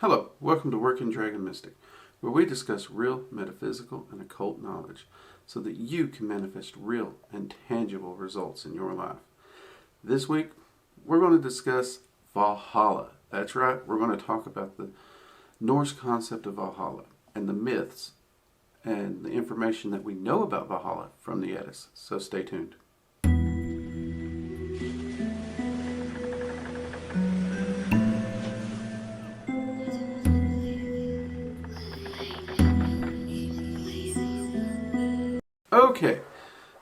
Hello, welcome to Working Dragon Mystic, where we discuss real metaphysical and occult knowledge so that you can manifest real and tangible results in your life. This week, we're going to discuss Valhalla. That's right, we're going to talk about the Norse concept of Valhalla and the myths and the information that we know about Valhalla from the Eddas. So stay tuned. Okay,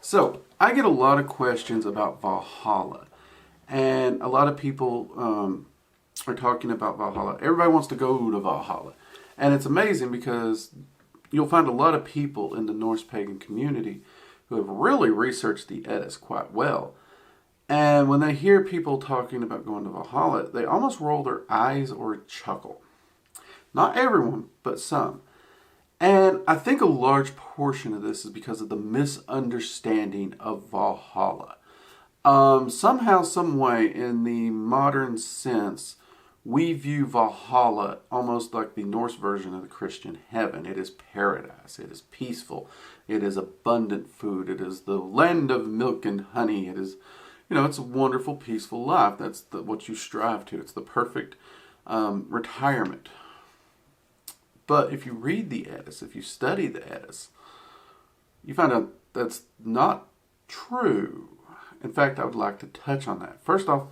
so I get a lot of questions about Valhalla, and a lot of people are talking about Valhalla. Everybody wants to go to Valhalla, and it's amazing because you'll find a lot of people in the Norse pagan community who have really researched the Eddas quite well. And when they hear people talking about going to Valhalla, they almost roll their eyes or chuckle. Not everyone, but some. And I think a large portion of this is because of the misunderstanding of Valhalla. Somehow, some way, in the modern sense, we view Valhalla almost like the Norse version of the Christian heaven. It is paradise. It is peaceful. It is abundant food. It is the land of milk and honey. It is, it's a wonderful, peaceful life. That's what you strive to. It's the perfect retirement. But if you read the Eddas, if you study the Eddas, you find out that's not true. In fact, I would like to touch on that. First off,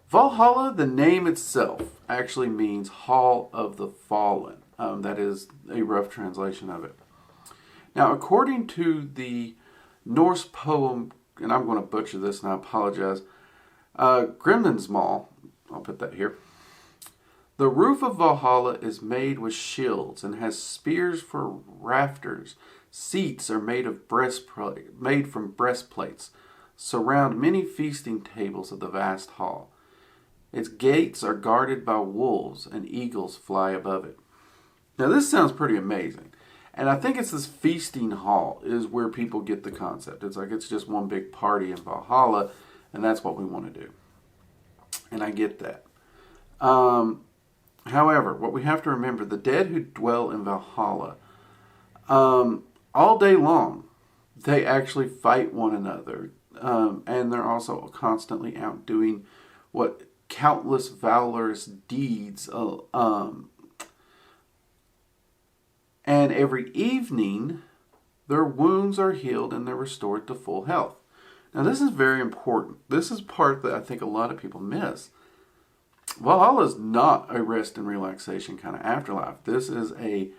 Valhalla, the name itself, actually means Hall of the Fallen. That is a rough translation of it. Now, according to the Norse poem, and I'm going to butcher this and I apologize, Grimnensmal, I'll put that here. The roof of Valhalla is made with shields and has spears for rafters. Seats are made from breastplates, surround many feasting tables of the vast hall. Its gates are guarded by wolves, and eagles fly above it. Now this sounds pretty amazing. And I think it's this feasting hall is where people get the concept. It's like it's just one big party in Valhalla, and that's what we want to do. And I get that. However, what we have to remember, the dead who dwell in Valhalla, all day long, they actually fight one another. And they're also constantly out doing what countless valorous deeds. And every evening, their wounds are healed and they're restored to full health. Now, this is very important. This is part that I think a lot of people miss. Valhalla is not a rest and relaxation kind of afterlife. This is a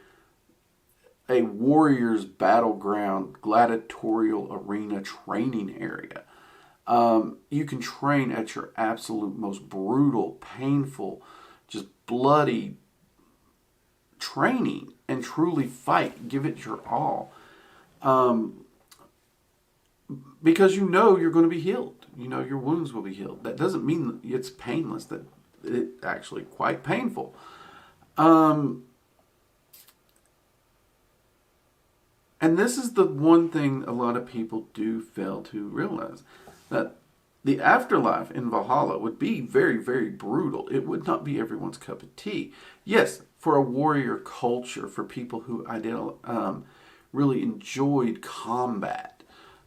warrior's battleground, gladiatorial arena training area. You can train at your absolute most brutal, painful, just bloody training and truly fight. Give it your all. Because you're going to be healed. Your wounds will be healed. That doesn't mean it's painless. That it's actually quite painful. And this is the one thing a lot of people do fail to realize, that the afterlife in Valhalla would be very, very brutal. It would not be everyone's cup of tea. Yes, for a warrior culture, for people who really enjoyed combat,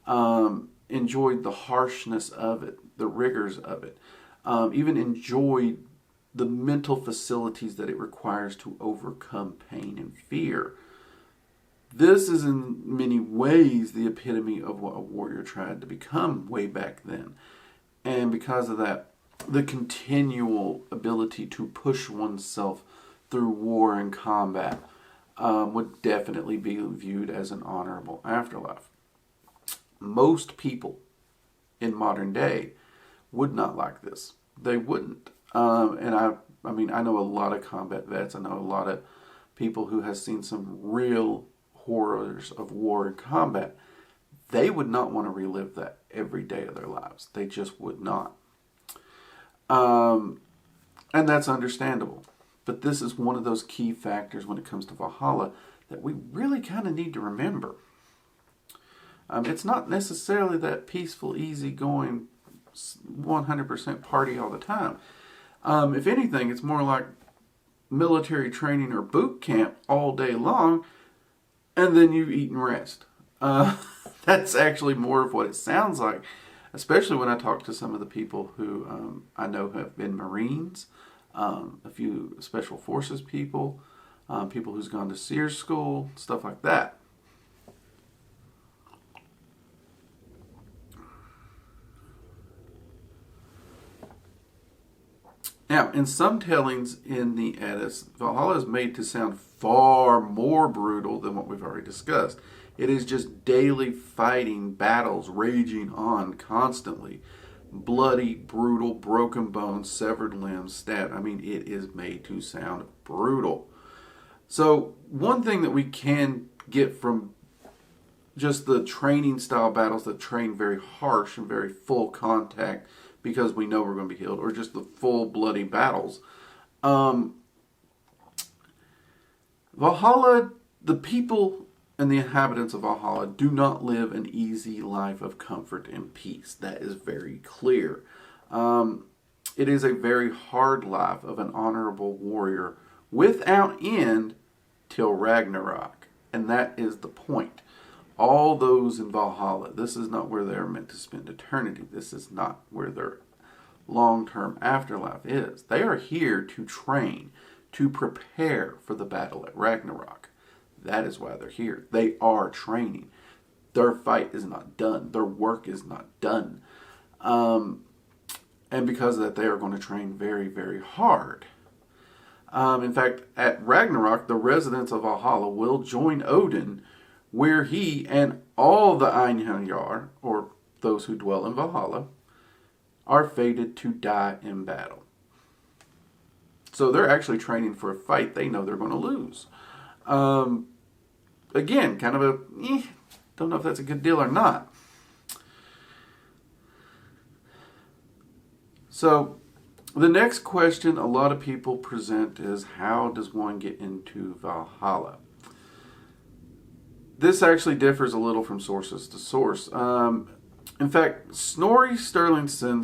enjoyed the harshness of it, the rigors of it, even enjoyed the mental facilities that it requires to overcome pain and fear. This is in many ways the epitome of what a warrior tried to become way back then. And because of that, the continual ability to push oneself through war and combat would definitely be viewed as an honorable afterlife. Most people in modern day would not like this. They wouldn't. And I know a lot of combat vets. I know a lot of people who have seen some real horrors of war and combat. They would not want to relive that every day of their lives. They just would not. And that's understandable. But this is one of those key factors when it comes to Valhalla that we really kind of need to remember. It's not necessarily that peaceful, easygoing, 100% party all the time. If anything, it's more like military training or boot camp all day long, and then you eat and rest. That's actually more of what it sounds like, especially when I talk to some of the people who I know have been Marines, a few Special Forces people, people who's gone to Sears School, stuff like that. Now, in some tellings in the Eddas, Valhalla is made to sound far more brutal than what we've already discussed. It is just daily fighting, battles raging on constantly. Bloody, brutal, broken bones, severed limbs, stabbed. I mean, it is made to sound brutal. So, one thing that we can get from just the training style battles that train very harsh and very full contact because we know we're going to be healed, or just the full bloody battles. Valhalla, the people and the inhabitants of Valhalla do not live an easy life of comfort and peace. That is very clear. It is a very hard life of an honorable warrior without end till Ragnarok. And that is the point. All those in Valhalla, this is not where they're meant to spend eternity. This is not where their long-term afterlife is. They are here to train, to prepare for the battle at Ragnarok. That is why they're here. They are training. Their fight is not done. Their work is not done. And because of that, they are going to train very, very hard. In fact, at Ragnarok, the residents of Valhalla will join Odin, where he and all the Einherjar, or those who dwell in Valhalla, are fated to die in battle. So they're actually training for a fight they know they're going to lose. Again, kind of don't know if that's a good deal or not. So the next question a lot of people present is, how does one get into Valhalla? This actually differs a little from sources to source. In fact, Snorri Sturluson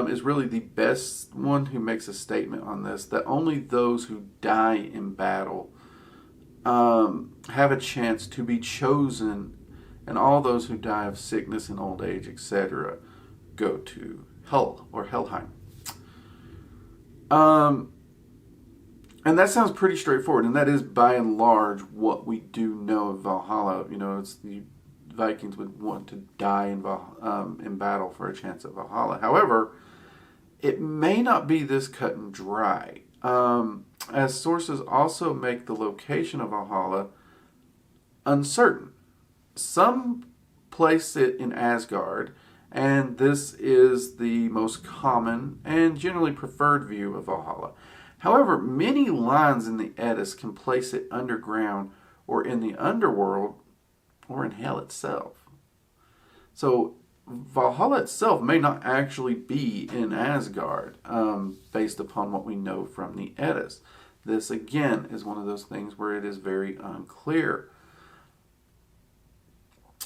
is really the best one who makes a statement on this, that only those who die in battle have a chance to be chosen, and all those who die of sickness and old age, etc., go to Hell or Helheim. And that sounds pretty straightforward, and that is by and large what we do know of Valhalla. You know, it's the Vikings would want to die in battle for a chance at Valhalla. However, it may not be this cut and dry, as sources also make the location of Valhalla uncertain. Some place it in Asgard, and this is the most common and generally preferred view of Valhalla. However, many lines in the Eddas can place it underground or in the underworld or in hell itself. So Valhalla itself may not actually be in Asgard, based upon what we know from the Eddas. This again is one of those things where it is very unclear.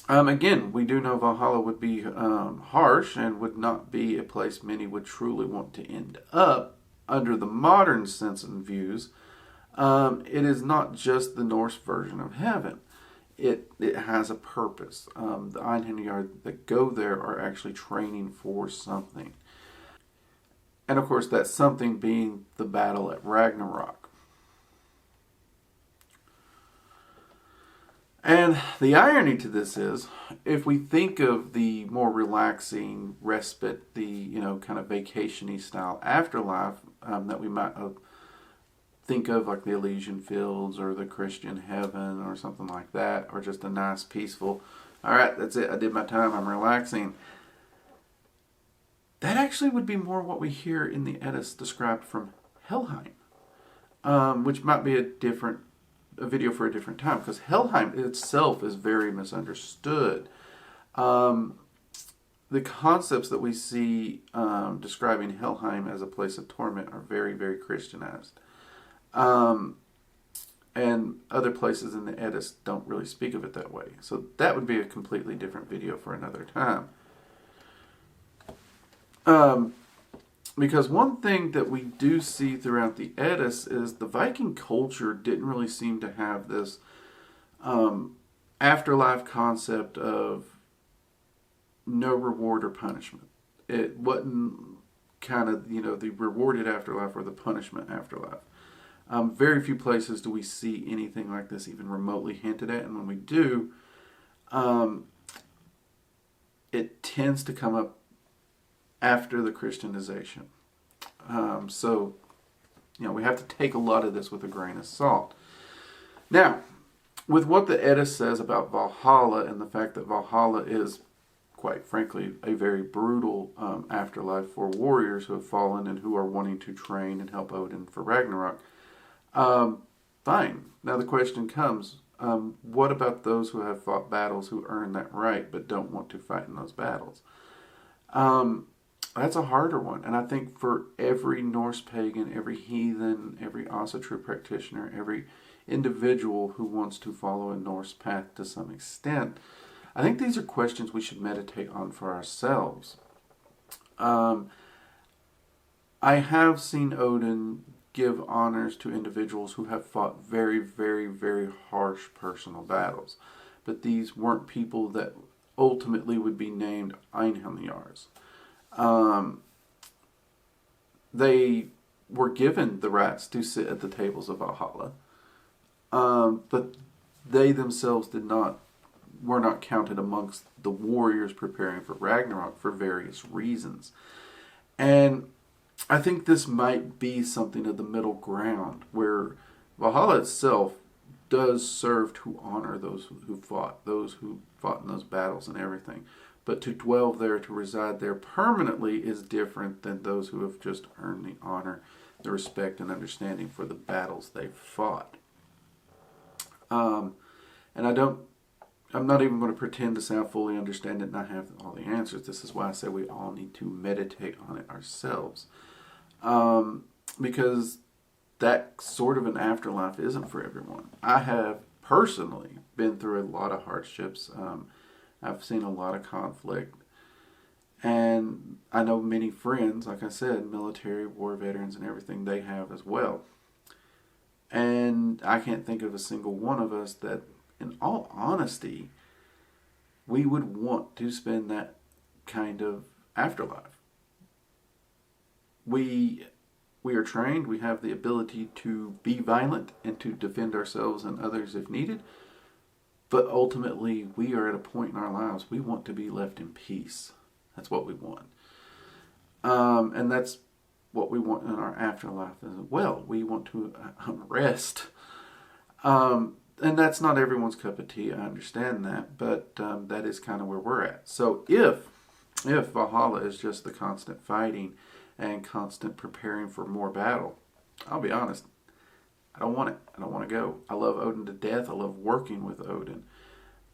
Again, we do know Valhalla would be harsh and would not be a place many would truly want to end up. Under the modern sense and views, it is not just the Norse version of heaven. It has a purpose. The Einherjar that go there are actually training for something. And of course, that something being the battle at Ragnarok. And the irony to this is, if we think of the more relaxing respite, the kind of vacation-y style afterlife that we might think of, like the Elysian Fields or the Christian heaven or something like that, or just a nice peaceful, all right, that's it, I did my time, I'm relaxing. That actually would be more what we hear in the Eddas described from Helheim, which might be a video for a different time, because Helheim itself is very misunderstood. The concepts that we see describing Helheim as a place of torment are very, very Christianized. And other places in the Eddas don't really speak of it that way. So that would be a completely different video for another time. Because one thing that we do see throughout the Eddas is the Viking culture didn't really seem to have this afterlife concept of no reward or punishment. It wasn't kind of, the rewarded afterlife or the punishment afterlife. Very few places do we see anything like this even remotely hinted at, and when we do, it tends to come up after the Christianization. So, we have to take a lot of this with a grain of salt. Now, with what the Eddas says about Valhalla and the fact that Valhalla is, quite frankly, a very brutal afterlife for warriors who have fallen and who are wanting to train and help Odin for Ragnarok, fine. Now the question comes, what about those who have fought battles who earn that right but don't want to fight in those battles? That's a harder one. And I think for every Norse pagan, every heathen, every Asa true practitioner, every individual who wants to follow a Norse path to some extent, I think these are questions we should meditate on for ourselves. I have seen Odin give honors to individuals who have fought very, very, very harsh personal battles. But these weren't people that ultimately would be named Einhelmjars. They were given the rights to sit at the tables of Valhalla, but they themselves were not counted amongst the warriors preparing for Ragnarok for various reasons. And I think this might be something of the middle ground, where Valhalla itself does serve to honor those who fought in those battles and everything. But to dwell there, to reside there permanently, is different than those who have just earned the honor, the respect, and understanding for the battles they fought. And I'm not even going to pretend to say I fully understand it and I have all the answers. This is why I say we all need to meditate on it ourselves. Because that sort of an afterlife isn't for everyone. I have personally been through a lot of hardships. I've seen a lot of conflict. And I know many friends, like I said, military, war veterans and everything, they have as well. And I can't think of a single one of us that, in all honesty, we would want to spend that kind of afterlife. We are trained, we have the ability to be violent and to defend ourselves and others if needed. But ultimately, we are at a point in our lives, we want to be left in peace. That's what we want. And that's what we want in our afterlife as well. We want to rest. And that's not everyone's cup of tea, I understand that. But that is kind of where we're at. So if Valhalla is just the constant fighting and constant preparing for more battle, I'll be honest, I don't want it. I don't want to go. I love Odin to death. I love working with Odin.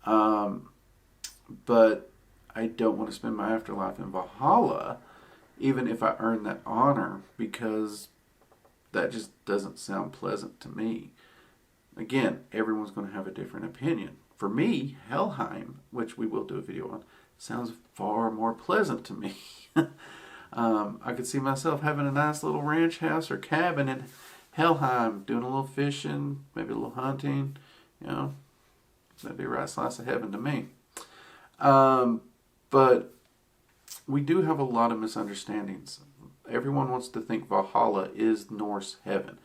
But I don't want to spend my afterlife in Valhalla, even if I earn that honor, because that just doesn't sound pleasant to me. Again, everyone's going to have a different opinion. For me, Helheim, which we will do a video on, sounds far more pleasant to me. I could see myself having a nice little ranch house or cabin in Helheim, doing a little fishing, maybe a little hunting. That'd be a right slice of heaven to me. But we do have a lot of misunderstandings. Everyone wants to think Valhalla is Norse heaven.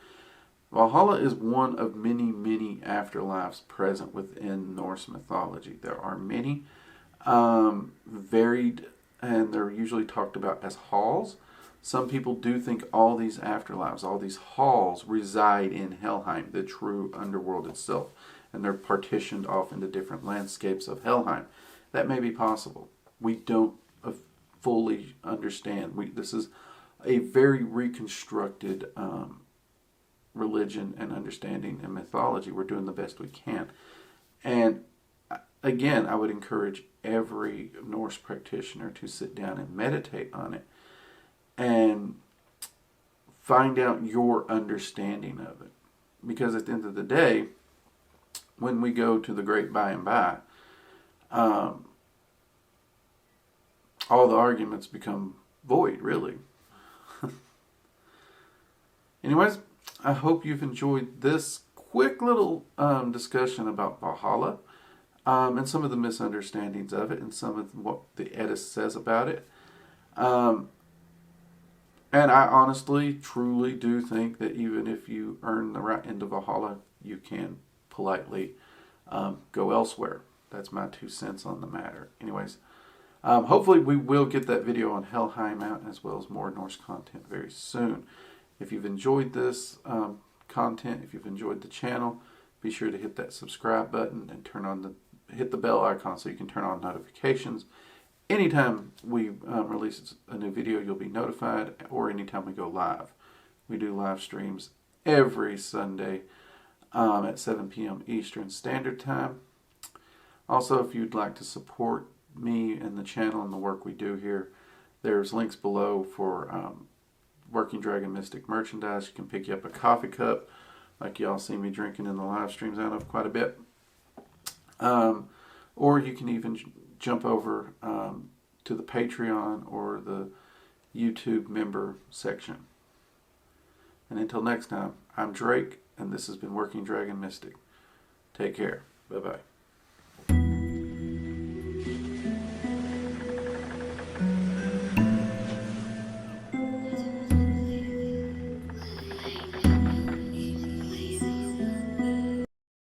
Valhalla is one of many, many afterlives present within Norse mythology. There are many, varied, and they're usually talked about as halls. Some people do think all these afterlives, all these halls, reside in Helheim, the true underworld itself, and they're partitioned off into different landscapes of Helheim. That may be possible. We don't fully understand. This is a very reconstructed religion and understanding and mythology. We're doing the best we can. And again, I would encourage every Norse practitioner to sit down and meditate on it and find out your understanding of it. Because at the end of the day, when we go to the great by and by, all the arguments become void, really. Anyways, I hope you've enjoyed this quick little discussion about Valhalla, and some of the misunderstandings of it, and some of what the Eddas says about it. Um, and I honestly, truly do think that even if you earn the right into Valhalla, you can politely go elsewhere. That's my 2 cents on the matter. Anyways, hopefully we will get that video on Helheim out, as well as more Norse content very soon. If you've enjoyed this content, if you've enjoyed the channel, be sure to hit that subscribe button and hit the bell icon so you can turn on notifications. Anytime we release a new video, you'll be notified, or anytime we go live. We do live streams every Sunday at 7 p.m. Eastern Standard Time. Also, if you'd like to support me and the channel and the work we do here, there's links below for Working Dragon Mystic merchandise. You can pick you up a coffee cup, like y'all see me drinking in the live streams out of quite a bit. Or you can even jump over to the Patreon or the YouTube member section. And until next time, I'm Drake, and this has been Working Dragon Mystic. Take care. Bye-bye.